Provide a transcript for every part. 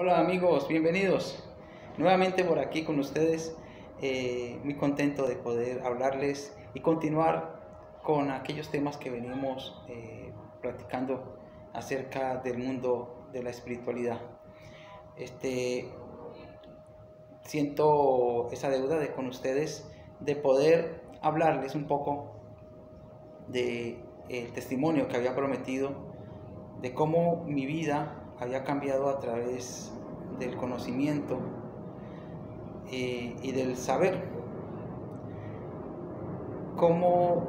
Hola amigos, bienvenidos nuevamente por aquí con ustedes. Muy contento de poder hablarles y continuar con aquellos temas que venimos platicando acerca del mundo de la espiritualidad. Este, Siento esa deuda con ustedes de poder hablarles un poco de el testimonio que había prometido, de cómo mi vida había cambiado a través del conocimiento y del saber, cómo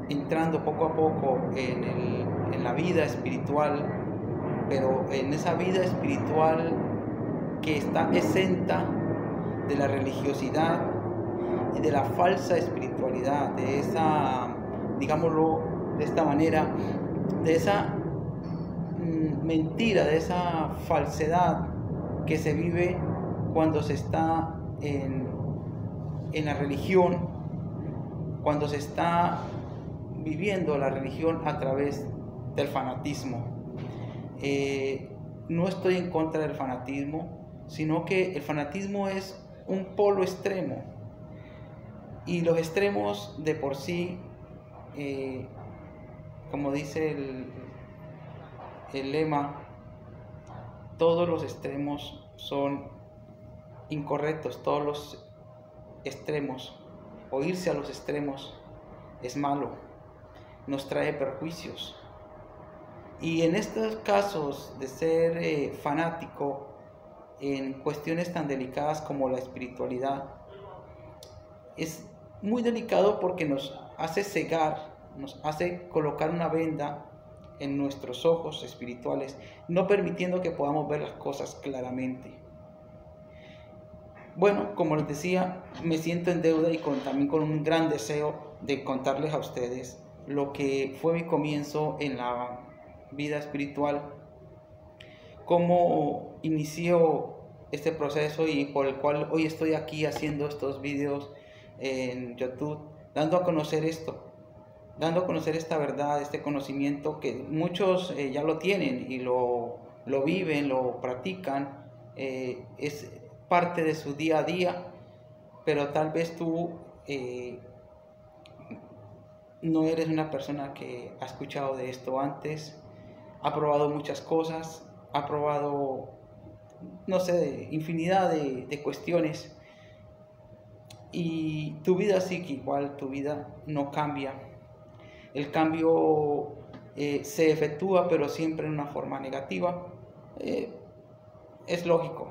entrando poco a poco en la vida espiritual, pero en esa vida espiritual que está exenta de la religiosidad y de la falsa espiritualidad, de esa, digámoslo de esta manera, de esa mentira, de esa falsedad que se vive cuando se está en la religión, cuando se está viviendo la religión a través del fanatismo. No estoy en contra del fanatismo, sino que el fanatismo es un polo extremo, y los extremos de por sí, como dice el lema, todos los extremos son incorrectos, todos los extremos, o irse a los extremos es malo, nos trae perjuicios. Y en estos casos de ser fanático en cuestiones tan delicadas como la espiritualidad, es muy delicado porque nos hace cegar, nos hace colocar una venda en nuestros ojos espirituales, no permitiendo que podamos ver las cosas claramente. Bueno, como les decía, me siento en deuda y también con un gran deseo de contarles a ustedes lo que fue mi comienzo en la vida espiritual, cómo inició este proceso y por el cual hoy estoy aquí haciendo estos videos en YouTube, dando a conocer esto, dando a conocer esta verdad, este conocimiento que muchos ya lo tienen y lo viven, lo practican, es parte de su día a día, pero tal vez tú no eres una persona que ha escuchado de esto antes, ha probado muchas cosas, ha probado, no sé, infinidad de cuestiones, y tu vida sigue igual, tu vida no cambia. El cambio se efectúa, pero siempre en una forma negativa. Es lógico,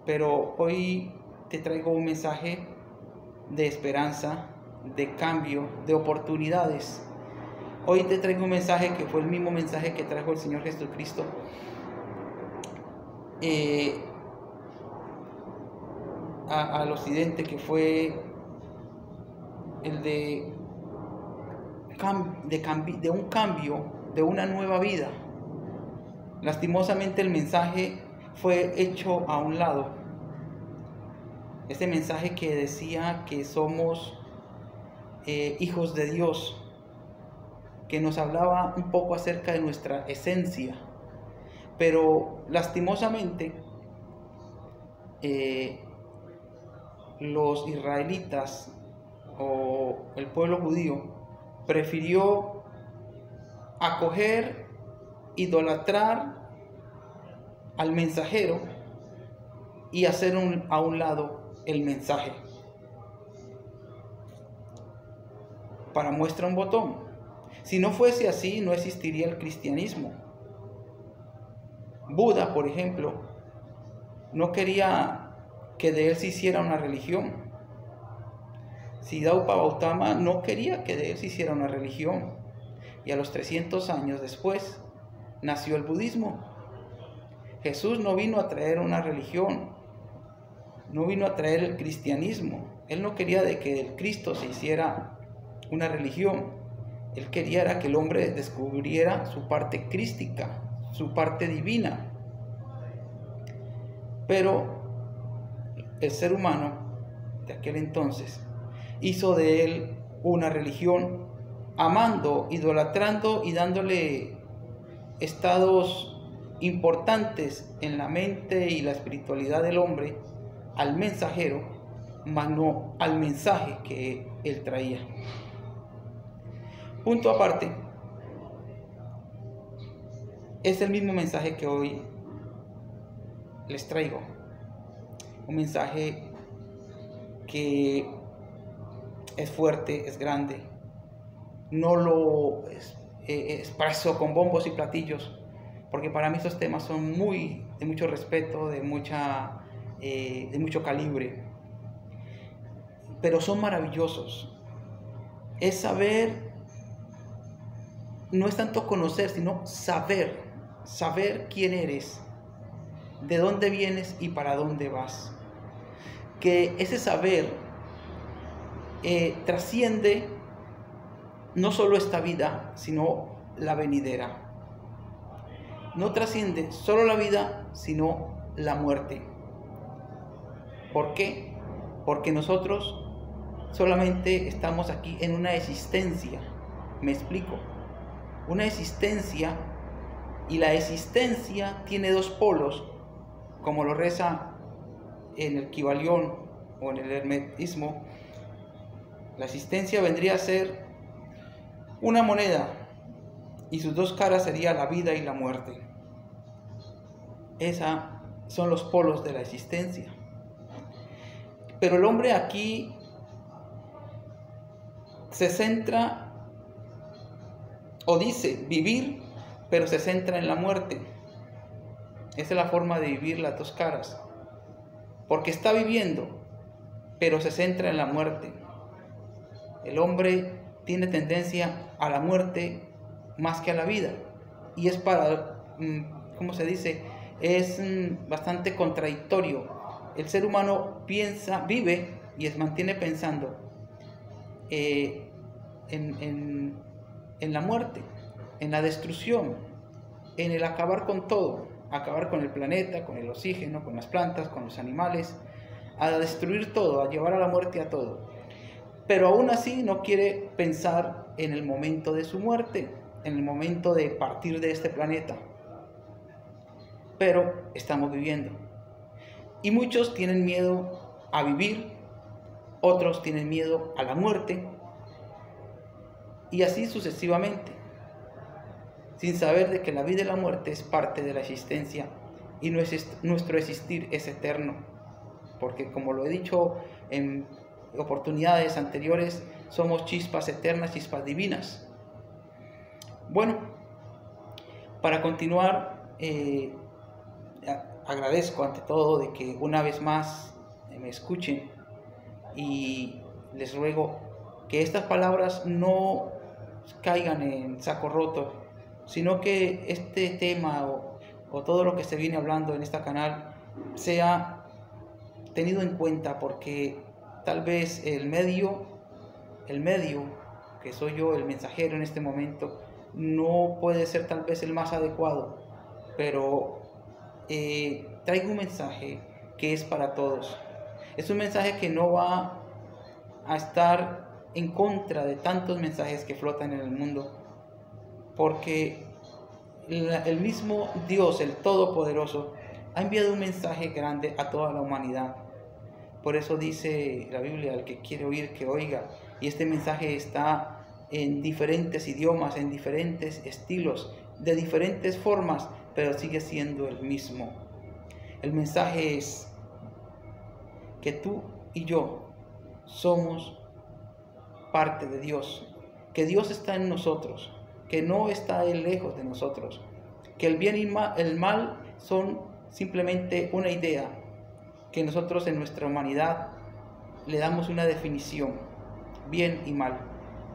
pero hoy te traigo un mensaje de esperanza, de cambio, de oportunidades. Hoy te traigo un mensaje que fue el mismo mensaje que trajo el Señor Jesucristo. Al occidente, que fue el de un cambio, de una nueva vida. Lastimosamente el mensaje fue hecho a un lado. Ese mensaje que decía que somos hijos de Dios, que nos hablaba un poco acerca de nuestra esencia, pero lastimosamente los israelitas o el pueblo judío prefirió acoger, idolatrar al mensajero y hacer a un lado el mensaje. Para muestra un botón. Si no fuese así, no existiría el cristianismo. Buda, por ejemplo, no quería que de él se hiciera una religión. Siddhartha Gautama no quería que de él se hiciera una religión. Y a los 300 años después nació el budismo. Jesús no vino a traer una religión, no vino a traer el cristianismo. Él no quería de que el Cristo se hiciera una religión. Él quería que el hombre descubriera su parte crística, su parte divina. Pero el ser humano de aquel entonces hizo de él una religión, amando, idolatrando y dándole estados importantes en la mente y la espiritualidad del hombre al mensajero, mas no al mensaje que él traía. Punto aparte, es el mismo mensaje que hoy les traigo. Un mensaje que es fuerte, es grande. No lo expreso con bombos y platillos, porque para mí estos temas son de mucho respeto, de mucho calibre, pero son maravillosos. Es saber, no es tanto conocer, sino saber quién eres, de dónde vienes y para dónde vas. Que ese saber trasciende no solo esta vida, sino la venidera. No trasciende solo la vida, sino la muerte. ¿Por qué? Porque nosotros solamente estamos aquí en una existencia. Me explico. Una existencia, y la existencia tiene dos polos, como lo reza en el Kybalión o en el hermetismo. La existencia vendría a ser una moneda y sus dos caras serían la vida y la muerte. Esos son los polos de la existencia. Pero el hombre aquí se centra o dice vivir, pero se centra en la muerte. Esa es la forma de vivir las dos caras. Porque está viviendo, pero se centra en la muerte. El hombre tiene tendencia a la muerte más que a la vida. Y es ¿cómo se dice? Es bastante contradictorio. El ser humano vive y se mantiene pensando en la muerte, en la destrucción, en el acabar con todo, acabar con el planeta, con el oxígeno, con las plantas, con los animales, a destruir todo, a llevar a la muerte a todo. Pero aún así no quiere pensar en el momento de su muerte, en el momento de partir de este planeta. Pero estamos viviendo. Y muchos tienen miedo a vivir, otros tienen miedo a la muerte, y así sucesivamente, sin saber de que la vida y la muerte es parte de la existencia y nuestro existir es eterno. Porque como lo he dicho en oportunidades anteriores, somos chispas eternas, chispas divinas. Bueno, para continuar, agradezco ante todo de que una vez más me escuchen, y les ruego que estas palabras no caigan en saco roto, sino que este tema o todo lo que se viene hablando en este canal sea tenido en cuenta, porque tal vez el medio que soy yo, el mensajero en este momento, no puede ser tal vez el más adecuado, pero traigo un mensaje que es para todos. Es un mensaje que no va a estar en contra de tantos mensajes que flotan en el mundo, porque el mismo Dios, el Todopoderoso, ha enviado un mensaje grande a toda la humanidad. Por eso dice la Biblia: al que quiere oír, que oiga. Y este mensaje está en diferentes idiomas, en diferentes estilos, de diferentes formas, pero sigue siendo el mismo. El mensaje es que tú y yo somos parte de Dios, que Dios está en nosotros, que no está Él lejos de nosotros, que el bien y el mal son simplemente una idea que nosotros en nuestra humanidad le damos una definición, bien y mal,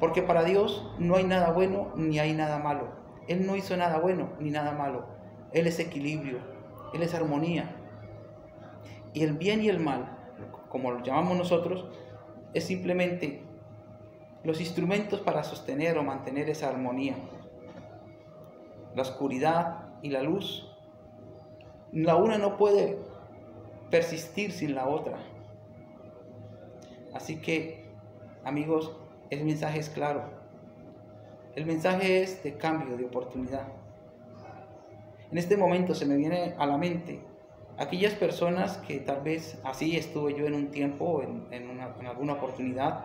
porque para Dios no hay nada bueno ni hay nada malo. Él no hizo nada bueno ni nada malo. Él es equilibrio, Él es armonía. Y el bien y el mal, como lo llamamos nosotros, es simplemente los instrumentos para sostener o mantener esa armonía. La oscuridad y la luz, la una no puede persistir sin la otra. Así que, amigos, el mensaje es claro. El mensaje es de cambio, de oportunidad. En este momento se me viene a la mente aquellas personas que tal vez así estuve yo en un tiempo, en alguna oportunidad.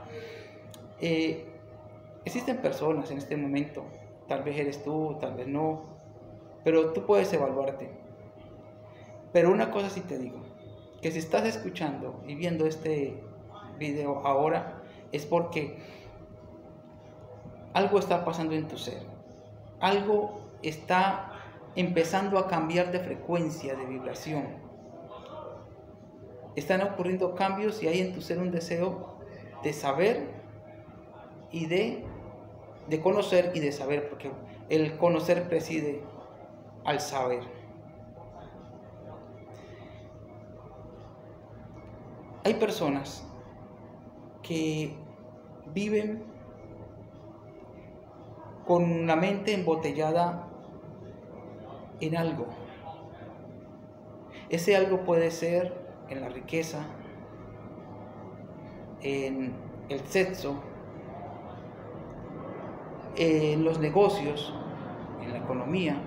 Existen personas en este momento, tal vez eres tú, tal vez no, pero tú puedes evaluarte. Pero una cosa sí te digo, que si estás escuchando y viendo este video ahora, es porque algo está pasando en tu ser, algo está empezando a cambiar de frecuencia, de vibración. Están ocurriendo cambios y hay en tu ser un deseo de saber y de conocer y de saber, porque el conocer preside al saber. Hay personas que viven con la mente embotellada en algo. Ese algo puede ser en la riqueza, en el sexo, en los negocios, en la economía,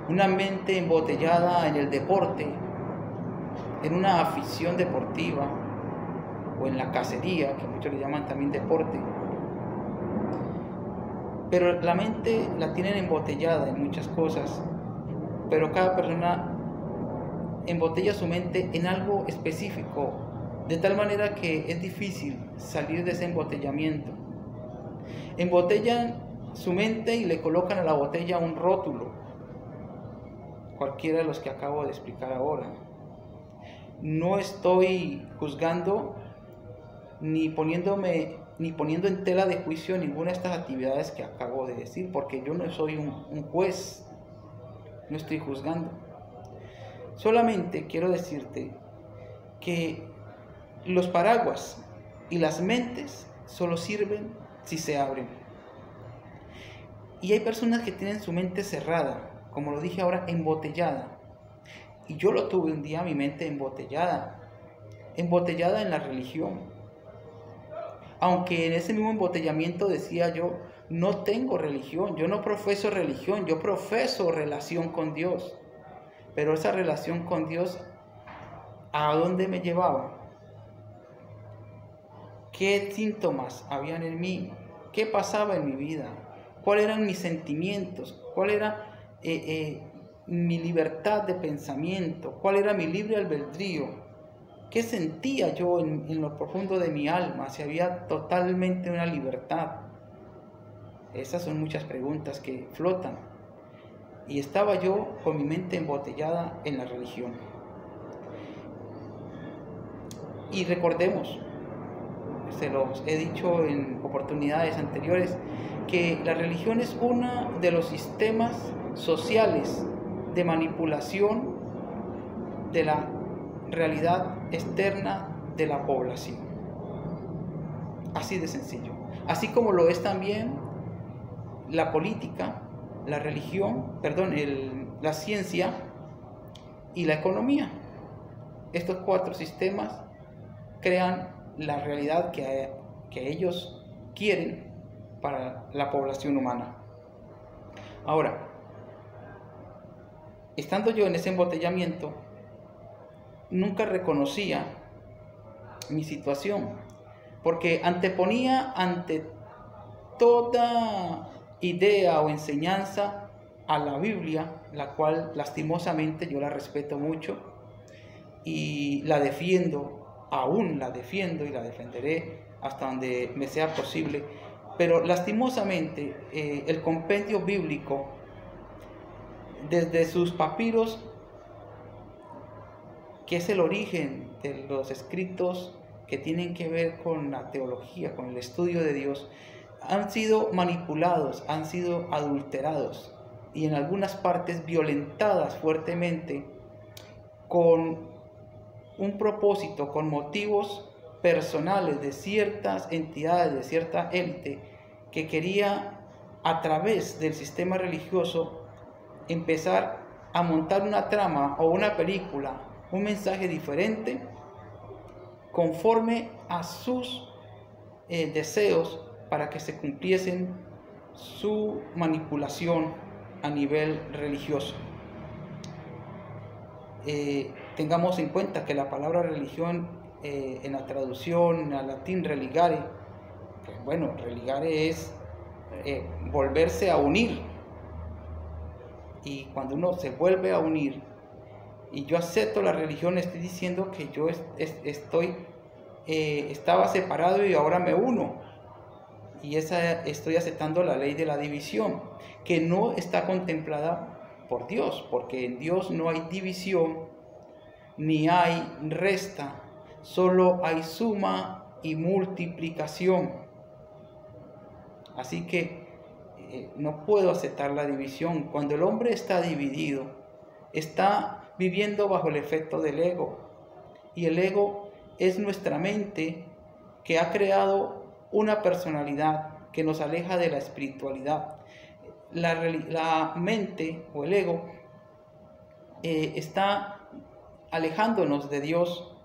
una mente embotellada en el deporte, en una afición deportiva o en la cacería, que muchos le llaman también deporte. Pero la mente la tienen embotellada en muchas cosas, pero cada persona embotella su mente en algo específico, de tal manera que es difícil salir de ese embotellamiento. Embotellan su mente y le colocan a la botella un rótulo, cualquiera de los que acabo de explicar ahora. No estoy juzgando ni poniendo en tela de juicio ninguna de estas actividades que acabo de decir, porque yo no soy un juez, no estoy juzgando. Solamente quiero decirte que los paraguas y las mentes solo sirven si se abren. Y hay personas que tienen su mente cerrada, como lo dije ahora, embotellada. Y yo lo tuve un día, mi mente embotellada en la religión. Aunque en ese mismo embotellamiento decía yo, no tengo religión, yo no profeso religión, yo profeso relación con Dios. Pero esa relación con Dios, ¿a dónde me llevaba? ¿Qué síntomas habían en mí? ¿Qué pasaba en mi vida? ¿Cuáles eran mis sentimientos? ¿Cuál era mi libertad de pensamiento? ¿Cuál era mi libre albedrío? ¿Qué sentía yo en lo profundo de mi alma? Si había totalmente una libertad. Esas son muchas preguntas que flotan. Y estaba yo con mi mente embotellada en la religión. Y recordemos, se los he dicho en oportunidades anteriores, que la religión es uno de los sistemas sociales de manipulación de la realidad externa de la población. Así de sencillo. Así como lo es también la política, la religión, la ciencia y la economía. Estos 4 sistemas crean la realidad que ellos quieren para la población humana. Ahora, estando yo en ese embotellamiento, nunca reconocía mi situación, porque anteponía ante toda idea o enseñanza a la Biblia, la cual lastimosamente yo la respeto mucho y la defiendo, aún la defiendo y la defenderé hasta donde me sea posible, pero lastimosamente el compendio bíblico, desde sus papiros, que es el origen de los escritos que tienen que ver con la teología, con el estudio de Dios, han sido manipulados, han sido adulterados y en algunas partes violentadas fuertemente con un propósito, con motivos personales de ciertas entidades, de cierta élite que quería a través del sistema religioso empezar a montar una trama o una película, un mensaje diferente conforme a sus deseos para que se cumpliesen su manipulación a nivel religioso. tengamos en cuenta que la palabra religión en la traducción al latín religare, pues bueno, religare es volverse a unir. Y cuando uno se vuelve a unir, y yo acepto la religión, estoy diciendo que yo estaba separado y ahora me uno. Y estoy aceptando la ley de la división, que no está contemplada por Dios, porque en Dios no hay división, ni hay resta, solo hay suma y multiplicación. Así que no puedo aceptar la división. Cuando el hombre está dividido, está viviendo bajo el efecto del ego. Y el ego es nuestra mente que ha creado una personalidad que nos aleja de la espiritualidad. La mente o el ego está alejándonos de Dios,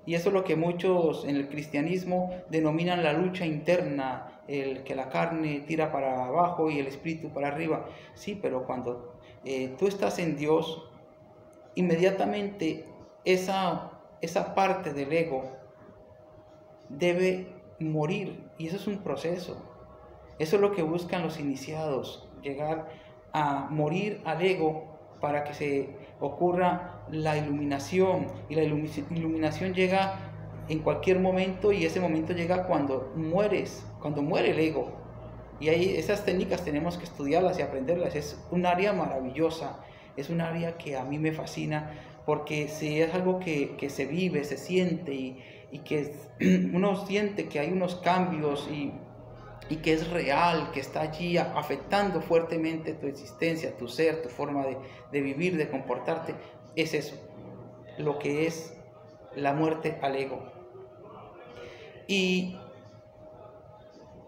y eso es lo que muchos en el cristianismo denominan la lucha interna, el que la carne tira para abajo y el espíritu para arriba. Sí, pero cuando tú estás en Dios, inmediatamente esa parte del ego debe morir, y eso es un proceso. Eso es lo que buscan los iniciados, llegar a morir al ego para que se ocurra la iluminación. Y la iluminación llega en cualquier momento, y ese momento llega cuando muere el ego. Y ahí esas técnicas tenemos que estudiarlas y aprenderlas. Es un área maravillosa, es un área que a mí me fascina, porque si es algo que se vive, se siente, y que uno siente que hay unos cambios y que es real, que está allí afectando fuertemente tu existencia, tu ser, tu forma de vivir, de comportarte, es eso, lo que es la muerte al ego. Y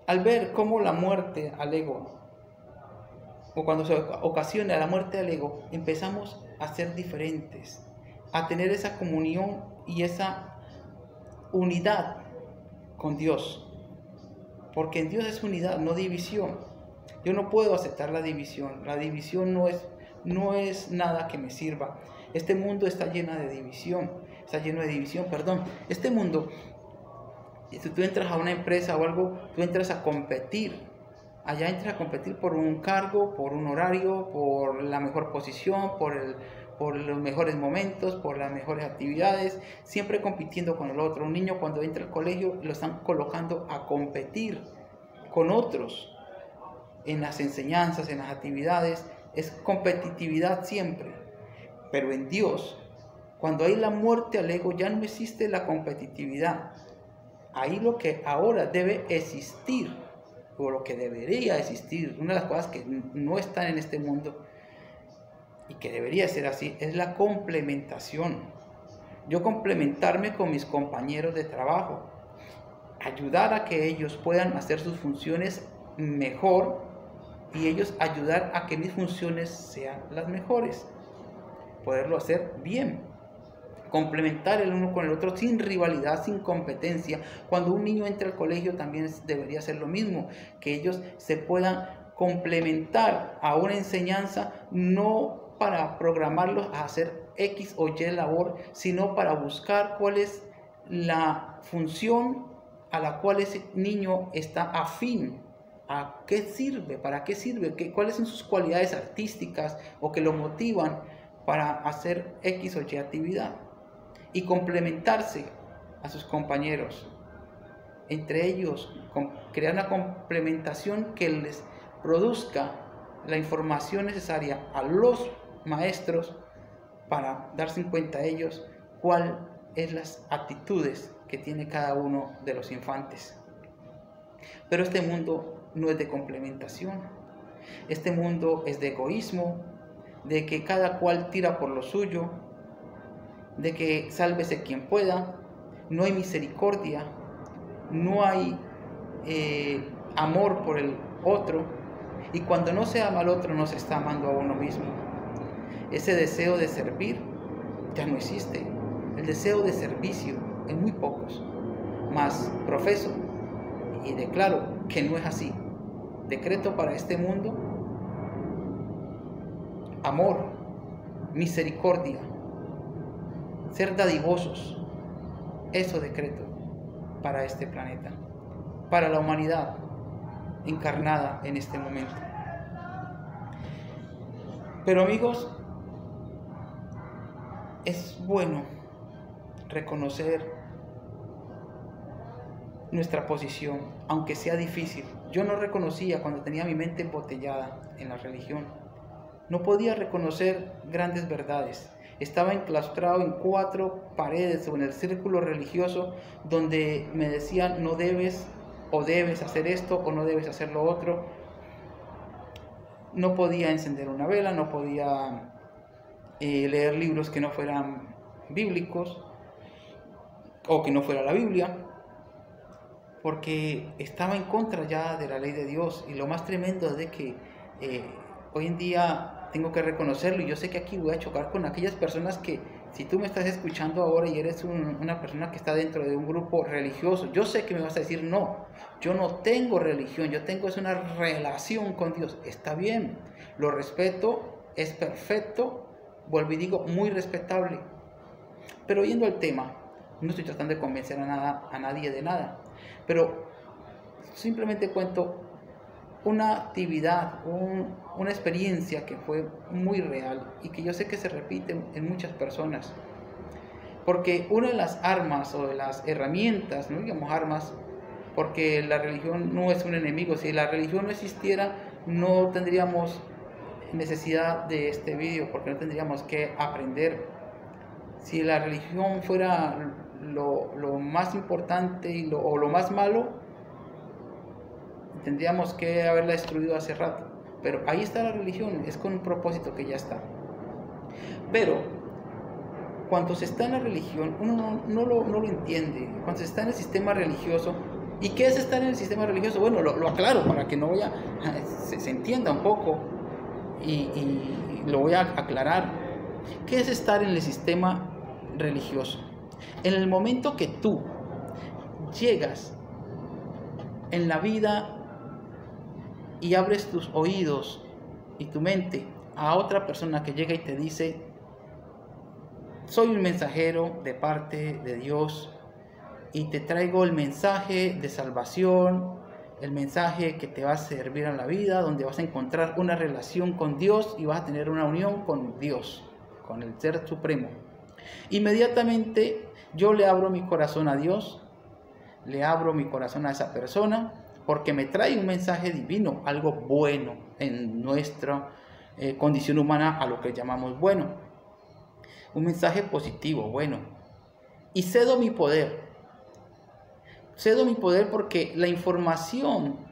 al ver cómo la muerte al ego, o cuando se ocasiona la muerte al ego, empezamos a ser diferentes, a tener esa comunión y esa unidad con Dios, porque en Dios es unidad, no división. Yo no puedo aceptar la división. La división no es nada que me sirva. Este mundo está lleno de división, Este mundo, si tú entras a una empresa o algo, tú entras a competir. Allá entras a competir por un cargo, por un horario, por la mejor posición, por los mejores momentos, por las mejores actividades, siempre compitiendo con el otro. Un niño cuando entra al colegio lo están colocando a competir con otros en las enseñanzas, en las actividades. Es competitividad siempre. Pero en Dios, cuando hay la muerte al ego, ya no existe la competitividad. Ahí lo que ahora debe existir, o lo que debería existir, una de las cosas que no están en este mundo y que debería ser así, es la complementación. Yo complementarme con mis compañeros de trabajo, ayudar a que ellos puedan hacer sus funciones mejor, y ellos ayudar a que mis funciones sean las mejores, poderlo hacer bien, complementar el uno con el otro sin rivalidad, sin competencia. Cuando un niño entra al colegio también debería ser lo mismo, que ellos se puedan complementar a una enseñanza, no para programarlos a hacer X o Y labor, sino para buscar cuál es la función a la cual ese niño está afín. ¿A qué sirve? ¿Para qué sirve? ¿Cuáles son sus cualidades artísticas o que lo motivan para hacer X o Y actividad? Y complementarse a sus compañeros. Entre ellos, crear una complementación que les produzca la información necesaria a los maestros para darse en cuenta ellos cuáles son las actitudes que tiene cada uno de los infantes. Pero este mundo no es de complementación. Este mundo es de egoísmo, de que cada cual tira por lo suyo, de que sálvese quien pueda. No hay misericordia, no hay amor por el otro, y cuando no se ama al otro no se está amando a uno mismo. Ese deseo de servir ya no existe. El deseo de servicio en muy pocos, mas profeso y declaro que no es así. Decreto para este mundo amor, misericordia, ser dadivosos. Eso decreto para este planeta, para la humanidad encarnada en este momento. Pero amigos, es bueno reconocer nuestra posición, aunque sea difícil. Yo no reconocía cuando tenía mi mente embotellada en la religión. No podía reconocer grandes verdades. Estaba enclaustrado en 4 paredes o en el círculo religioso donde me decían no debes o debes hacer esto o no debes hacer lo otro. No podía encender una vela, no podía leer libros que no fueran bíblicos o que no fuera la Biblia, porque estaba en contra ya de la ley de Dios. Y lo más tremendo es de que hoy en día tengo que reconocerlo, y yo sé que aquí voy a chocar con aquellas personas que, si tú me estás escuchando ahora y eres una persona que está dentro de un grupo religioso, yo sé que me vas a decir, no, yo no tengo religión, yo tengo es una relación con Dios. Está bien, lo respeto, es perfecto, vuelvo y digo, muy respetable. Pero yendo al tema, no estoy tratando de convencer a nadie de nada, pero simplemente cuento una actividad, una experiencia que fue muy real y que yo sé que se repite en muchas personas. Porque una de las armas o de las herramientas, no digamos armas, porque la religión no es un enemigo. Si la religión no existiera, no tendríamos necesidad de este vídeo, porque no tendríamos que aprender. Si la religión fuera lo más importante o lo más malo, tendríamos que haberla destruido hace rato. Pero ahí está la religión, es con un propósito que ya está. Pero cuando se está en la religión, uno no lo entiende. Cuando se está en el sistema religioso, ¿y qué es estar en el sistema religioso? Bueno, lo aclaro para que no se entienda un poco, y lo voy a aclarar. ¿Qué es estar en el sistema religioso? En el momento que tú llegas en la vida y abres tus oídos y tu mente a otra persona que llega y te dice, soy un mensajero de parte de Dios y te traigo el mensaje de salvación, el mensaje que te va a servir en la vida, donde vas a encontrar una relación con Dios y vas a tener una unión con Dios, con el Ser Supremo. Inmediatamente yo le abro mi corazón a Dios, le abro mi corazón a esa persona, porque me trae un mensaje divino, algo bueno en nuestra condición humana, a lo que llamamos bueno. Un mensaje positivo, bueno. Y cedo mi poder. Cedo mi poder porque la información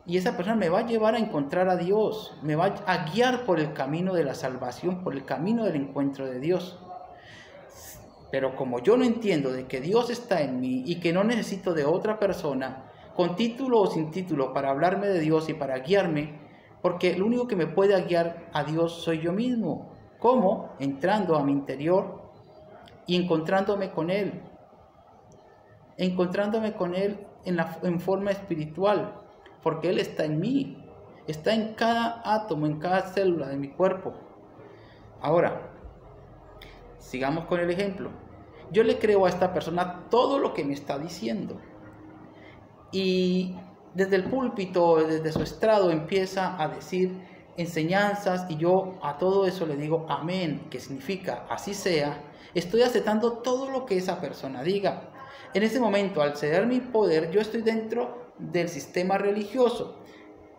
y esa persona me va a llevar a encontrar a Dios, me va a guiar por el camino de la salvación, por el camino del encuentro de Dios. Pero como yo no entiendo de que Dios está en mí y que no necesito de otra persona, con título o sin título, para hablarme de Dios y para guiarme, porque lo único que me puede guiar a Dios soy yo mismo. ¿Cómo? Entrando a mi interior y encontrándome con Él. Encontrándome con Él en forma espiritual, porque Él está en mí, está en cada átomo, en cada célula de mi cuerpo. Ahora, sigamos con el ejemplo. Yo le creo a esta persona todo lo que me está diciendo. Y desde el púlpito, desde su estrado, empieza a decir enseñanzas, y yo a todo eso le digo amén, que significa así sea. Estoy aceptando todo lo que esa persona diga. En ese momento, al ceder mi poder, yo estoy dentro del sistema religioso,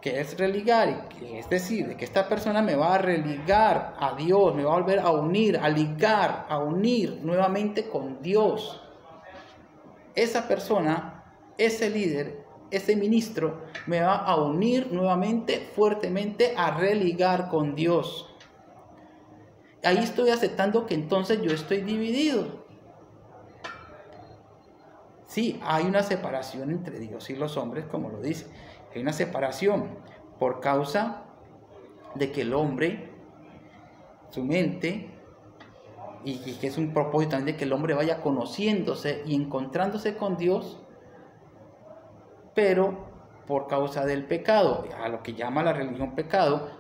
que es religar, es decir, de que esta persona me va a religar a Dios, me va a volver a unir, a ligar, a unir nuevamente con Dios. Esa persona, ese líder, ese ministro, me va a unir nuevamente, fuertemente, a religar con Dios. Ahí estoy aceptando que entonces yo estoy dividido. Sí, hay una separación entre Dios y los hombres, como lo dice. Hay una separación por causa de que el hombre, su mente, y que es un propósito también de que el hombre vaya conociéndose y encontrándose con Dios, pero por causa del pecado, a lo que llama la religión pecado,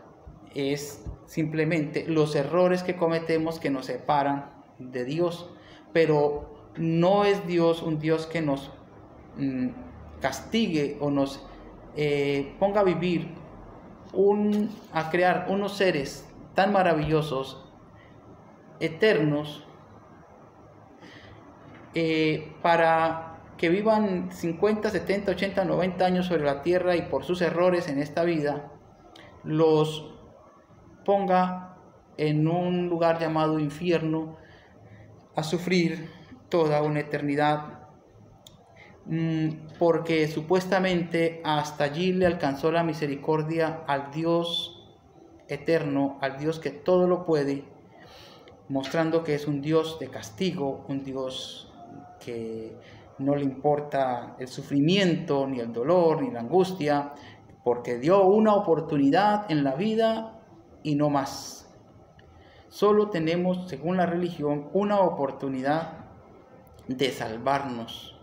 es simplemente los errores que cometemos que nos separan de Dios. pero no es Dios un Dios que nos castigue o nos ponga a vivir, a crear unos seres tan maravillosos, eternos, para que vivan 50, 70, 80, 90 años sobre la tierra y por sus errores en esta vida los ponga en un lugar llamado infierno a sufrir toda una eternidad, porque supuestamente hasta allí le alcanzó la misericordia al Dios eterno, al Dios que todo lo puede, mostrando que es un Dios de castigo, un Dios que no le importa el sufrimiento, ni el dolor, ni la angustia, porque dio una oportunidad en la vida y no más. Solo tenemos, según la religión, una oportunidad de salvarnos.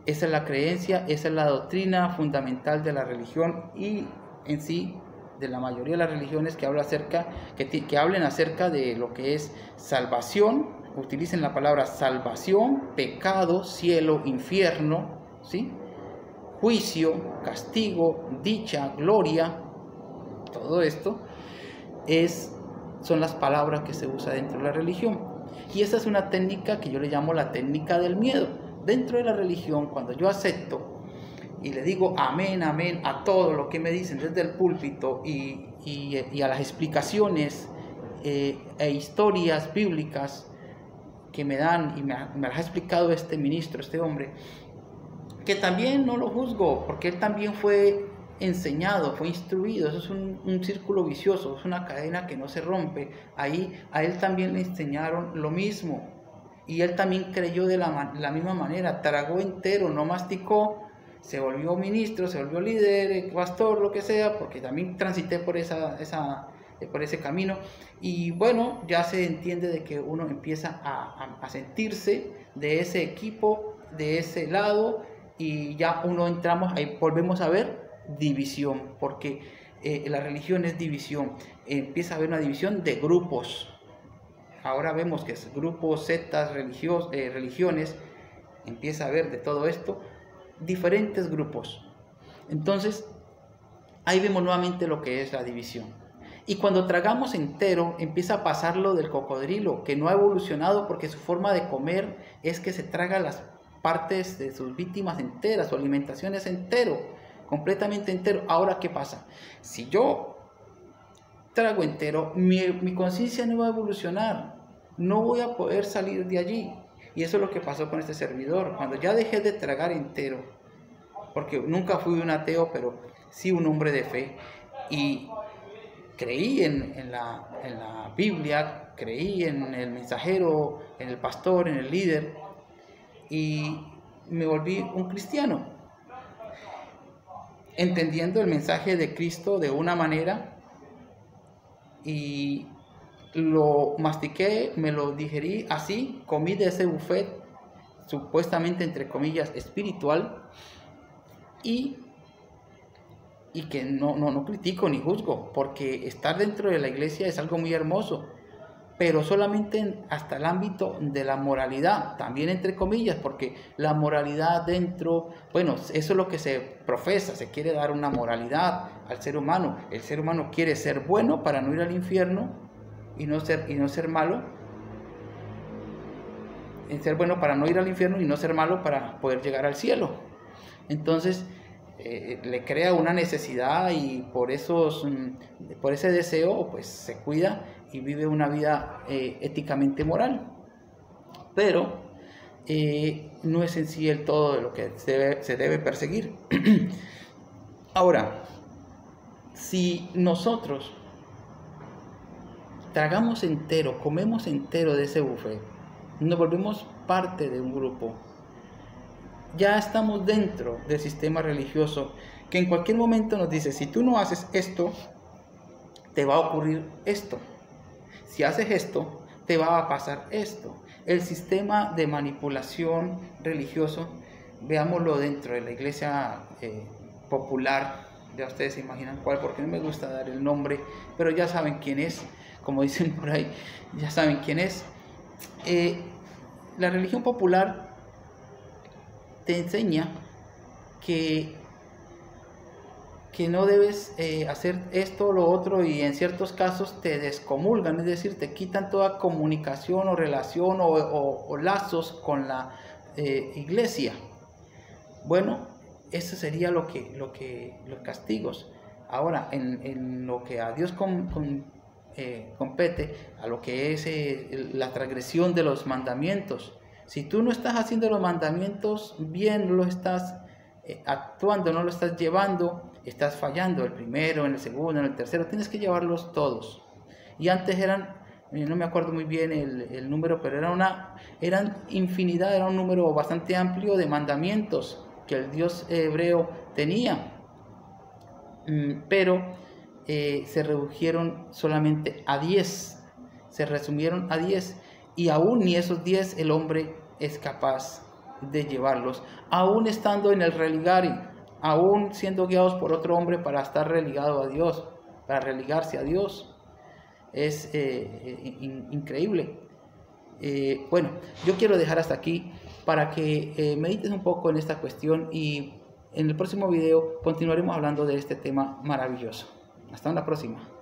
Esa es la creencia, esa es la doctrina fundamental de la religión y en sí de la mayoría de las religiones que hablen acerca de lo que es salvación. Utilicen la palabra salvación, pecado, cielo, infierno, ¿sí? Juicio, castigo, dicha, gloria. Todo esto son las palabras que se usan dentro de la religión. Y esa es una técnica que yo le llamo la técnica del miedo. Dentro de la religión, cuando yo acepto y le digo amén, amén a todo lo que me dicen desde el púlpito y a las explicaciones e historias bíblicas que me dan y me las ha explicado este ministro, este hombre, que también no lo juzgo, porque él también fue enseñado, fue instruido. Eso es un círculo vicioso, es una cadena que no se rompe. Ahí a él también le enseñaron lo mismo y él también creyó de la misma manera, tragó entero, no masticó, se volvió ministro, se volvió líder, pastor, lo que sea, porque también transité por ese camino. Y bueno, ya se entiende de que uno empieza a sentirse de ese equipo, de ese lado, y ya ahí volvemos a ver división, porque la religión es división. Empieza a haber una división de grupos. Ahora vemos que es grupos, sectas, religiones, empieza a haber de todo esto diferentes grupos. Entonces ahí vemos nuevamente lo que es la división. Y cuando tragamos entero, empieza a pasar lo del cocodrilo, que no ha evolucionado porque su forma de comer es que se traga las partes de sus víctimas enteras, su alimentación es entero, completamente entero. Ahora, ¿qué pasa? Si yo trago entero, mi conciencia no va a evolucionar, no voy a poder salir de allí. Y eso es lo que pasó con este servidor. Cuando ya dejé de tragar entero, porque nunca fui un ateo, pero sí un hombre de fe, y creí en la Biblia, creí en el mensajero, en el pastor, en el líder, y me volví un cristiano, entendiendo el mensaje de Cristo de una manera, y lo mastiqué, me lo digerí así, comí de ese buffet, supuestamente entre comillas espiritual, y que no critico ni juzgo, porque estar dentro de la iglesia es algo muy hermoso, pero solamente hasta el ámbito de la moralidad, también entre comillas, porque la moralidad dentro, bueno, eso es lo que se profesa, se quiere dar una moralidad al ser humano. El ser humano quiere ser bueno para no ir al infierno y no ser malo, ser bueno para no ir al infierno y no ser malo para poder llegar al cielo. Entonces le crea una necesidad y por ese deseo pues se cuida y vive una vida éticamente moral, pero no es en sí el todo de lo que se debe perseguir. Ahora, si nosotros tragamos entero, comemos entero de ese buffet, nos volvemos parte de un grupo, ya estamos dentro del sistema religioso que en cualquier momento nos dice: si tú no haces esto, te va a ocurrir esto. Si haces esto, te va a pasar esto. El sistema de manipulación religioso, veámoslo dentro de la iglesia popular, ya ustedes se imaginan cuál, porque no me gusta dar el nombre, pero ya saben quién es, como dicen por ahí, ya saben quién es. La religión popular te enseña que no debes hacer esto o lo otro, y en ciertos casos te descomulgan, es decir, te quitan toda comunicación o relación o lazos con la iglesia. Bueno, eso sería los castigos. Ahora, en lo que a Dios compete, a lo que es la transgresión de los mandamientos, si tú no estás haciendo los mandamientos bien, no lo estás actuando, no lo estás llevando, estás fallando el primero, en el segundo, en el tercero, tienes que llevarlos todos. Y antes eran, no me acuerdo muy bien el número, pero eran infinidad, era un número bastante amplio de mandamientos que el Dios hebreo tenía, pero se redujeron solamente a 10, se resumieron a 10, y aún ni esos 10 el hombre es capaz de llevarlos, aún estando en el religario, aún siendo guiados por otro hombre para estar religado a Dios, para religarse a Dios. Es increíble. Bueno, yo quiero dejar hasta aquí para que medites un poco en esta cuestión, y en el próximo video continuaremos hablando de este tema maravilloso. Hasta una próxima.